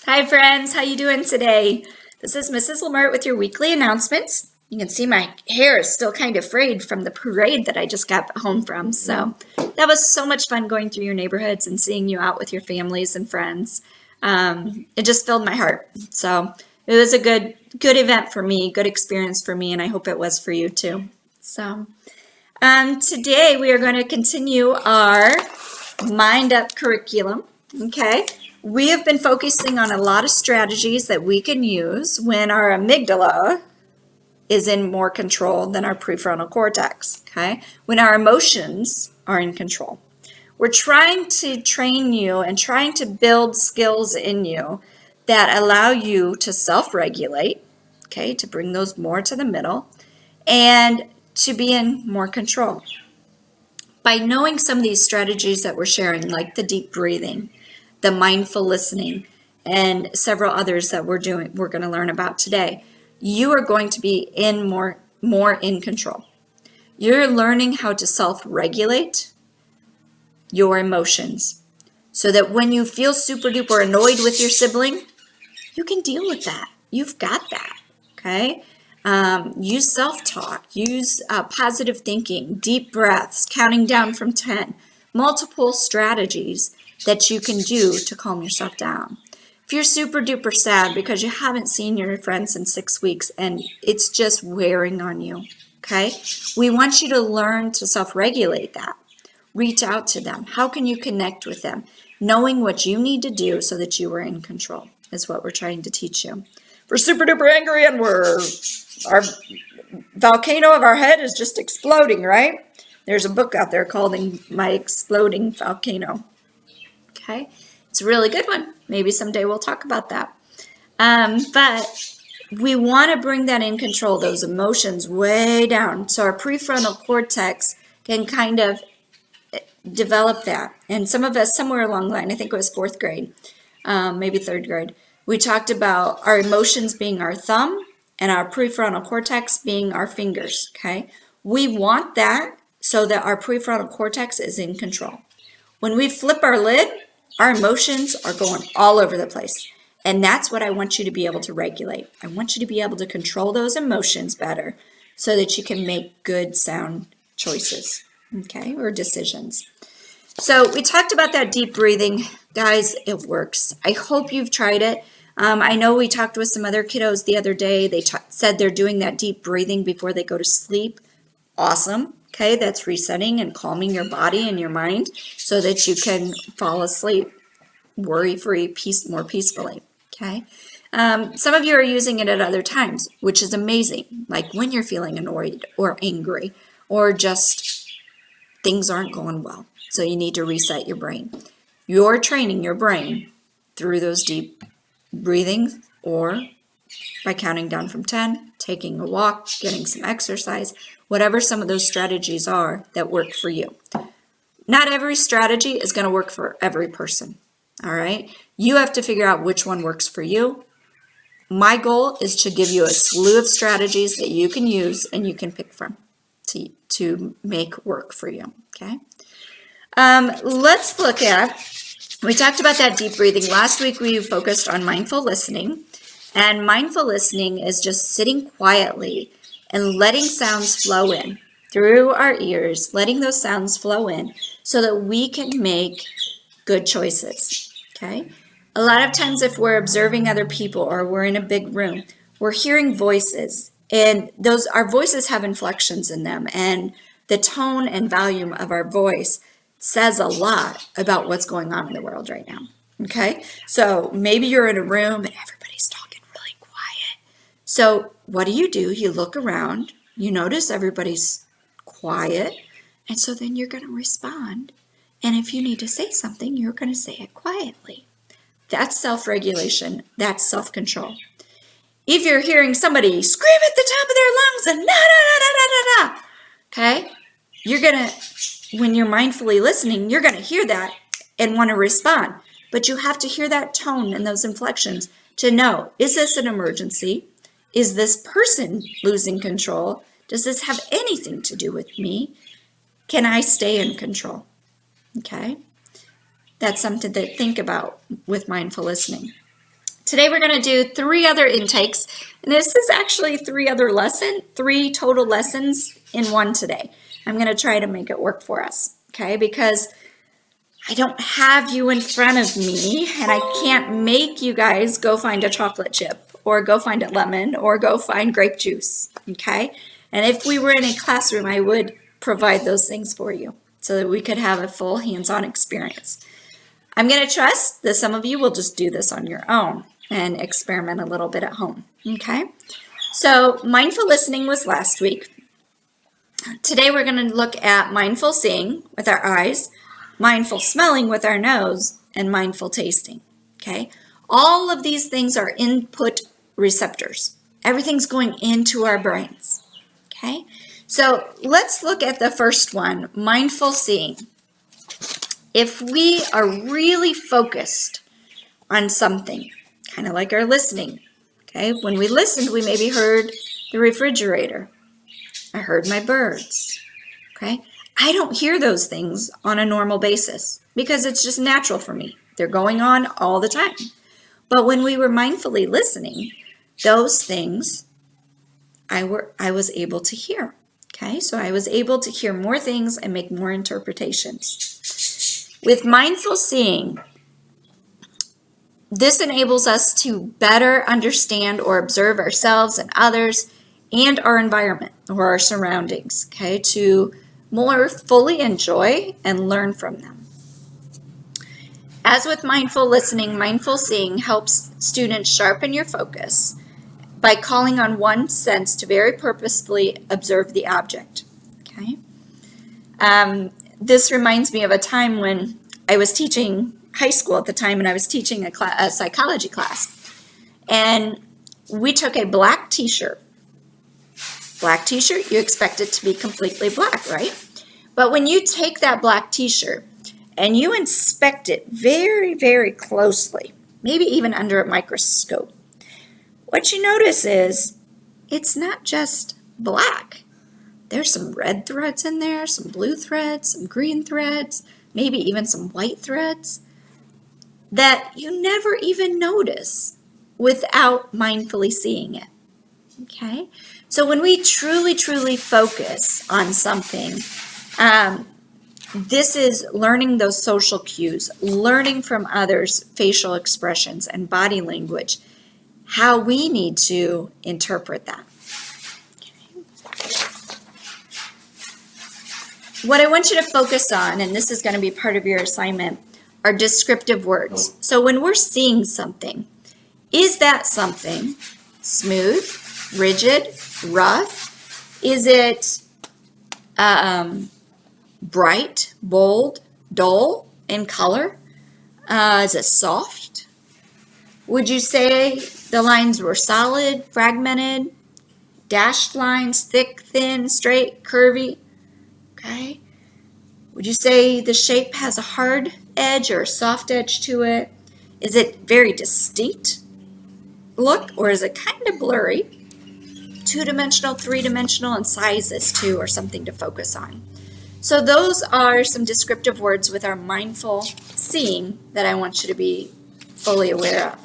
Hi friends, how you doing today? This is Mrs. Lamert with your weekly announcements. You can see my hair is still kind of frayed from the parade that I just got home from. So that was so much fun going through your neighborhoods and seeing you out with your families and friends. It just filled my heart. So it was a good event for me, good experience for me, and I hope it was for you too. So today we are going to continue our Mind Up curriculum. Okay. We have been focusing on a lot of strategies that we can use when our amygdala is in more control than our prefrontal cortex, okay? When our emotions are in control. We're trying to train you and trying to build skills in you that allow you to self-regulate, okay, to bring those more to the middle and to be in more control. By knowing some of these strategies that we're sharing, like the deep breathing, the mindful listening, and several others that we're going to learn about today, you are going to be in more in control. You're learning how to self-regulate your emotions so that when you feel super duper annoyed with your sibling, you can deal with that. You've got that, okay? Use self-talk, use positive thinking, deep breaths, counting down from 10, multiple strategies that you can do to calm yourself down. If you're super duper sad because you haven't seen your friends in 6 weeks and it's just wearing on you, okay? We want you to learn to self-regulate that. Reach out to them. How can you connect with them? Knowing what you need to do so that you are in control is what we're trying to teach you. We're super duper angry and our volcano of our head is just exploding, right? There's a book out there called My Exploding Volcano. Okay, it's a really good one. Maybe someday we'll talk about that. But we want to bring that in control, those emotions way down, so our prefrontal cortex can kind of develop that. And some of us, somewhere along the line, I think it was 4th grade, maybe 3rd grade, we talked about our emotions being our thumb and our prefrontal cortex being our fingers, okay? We want that so that our prefrontal cortex is in control. When we flip our lid, our emotions are going all over the place. And that's what I want you to be able to regulate. I want you to be able to control those emotions better so that you can make good, sound choices, okay, or decisions. So we talked about that deep breathing. Guys, it works. I hope you've tried it. I know we talked with some other kiddos the other day. They said they're doing that deep breathing before they go to sleep. Awesome. Okay, that's resetting and calming your body and your mind so that you can fall asleep worry-free, more peacefully. Okay. Some of you are using it at other times, which is amazing, like when you're feeling annoyed or angry or just things aren't going well. So you need to reset your brain. You're training your brain through those deep breathings or by counting down from 10, taking a walk, getting some exercise, whatever some of those strategies are that work for you. Not every strategy is going to work for every person, all right? You have to figure out which one works for you. My goal is to give you a slew of strategies that you can use and you can pick from to make work for you, okay? Let's look at, we talked about that deep breathing. Last week we focused on mindful listening. And mindful listening is just sitting quietly and letting sounds flow in through our ears, letting those sounds flow in so that we can make good choices, okay? A lot of times if we're observing other people or we're in a big room, we're hearing voices, and our voices have inflections in them, and the tone and volume of our voice says a lot about what's going on in the world right now, okay? So maybe you're in a room and everybody's talking really quiet. So what do? You look around, you notice everybody's quiet, and so then you're going to respond. And if you need to say something, you're going to say it quietly. That's self-regulation. That's self-control. If you're hearing somebody scream at the top of their lungs and da-da-da-da-da-da-da, okay, you're going to, when you're mindfully listening, you're going to hear that and want to respond. But you have to hear that tone and those inflections to know, is this an emergency? Is this person losing control? Does this have anything to do with me? Can I stay in control? Okay, that's something to think about with mindful listening. Today we're going to do 3 other intakes, and this is actually 3 total lessons in one today. I'm going to try to make it work for us, okay? Because I don't have you in front of me, and I can't make you guys go find a chocolate chip, or go find a lemon, or go find grape juice, okay? And if we were in a classroom, I would provide those things for you so that we could have a full hands-on experience. I'm going to trust that some of you will just do this on your own and experiment a little bit at home, okay? So mindful listening was last week. Today we're going to look at mindful seeing with our eyes, mindful smelling with our nose, and mindful tasting, okay? All of these things are input receptors. Everything's going into our brains, okay? So let's look at the first one, mindful seeing. If we are really focused on something, kind of like our listening, okay? When we listened, we maybe heard the refrigerator. I heard my birds, okay? I don't hear those things on a normal basis because it's just natural for me. They're going on all the time. But when we were mindfully listening, those things I was able to hear, okay? So I was able to hear more things and make more interpretations. With mindful seeing, this enables us to better understand or observe ourselves and others and our environment or our surroundings, okay, to more fully enjoy and learn from them. As with mindful listening, mindful seeing helps students sharpen your focus by calling on one sense to very purposefully observe the object, okay? This reminds me of a time when I was teaching high school at the time, and I was teaching a psychology class, and we took a black t-shirt. Black t-shirt, you expect it to be completely black, right? But when you take that black t-shirt and you inspect it very, very closely, maybe even under a microscope, what you notice is it's not just black. There's some red threads in there, some blue threads, some green threads, maybe even some white threads that you never even notice without mindfully seeing it, okay? So when we truly, truly focus on something, this is learning those social cues, learning from others' facial expressions and body language, how we need to interpret that. What I want you to focus on, and this is going to be part of your assignment, are descriptive words. So when we're seeing something, is that something smooth, rigid, rough? Is it bright, bold, dull in color? Is it soft? Would you say the lines were solid, fragmented, dashed lines, thick, thin, straight, curvy? Okay. Would you say the shape has a hard edge or a soft edge to it? Is it very distinct look, or is it kind of blurry? 2-dimensional, 3-dimensional, and sizes too are something to focus on. So those are some descriptive words with our mindful seeing that I want you to be fully aware of.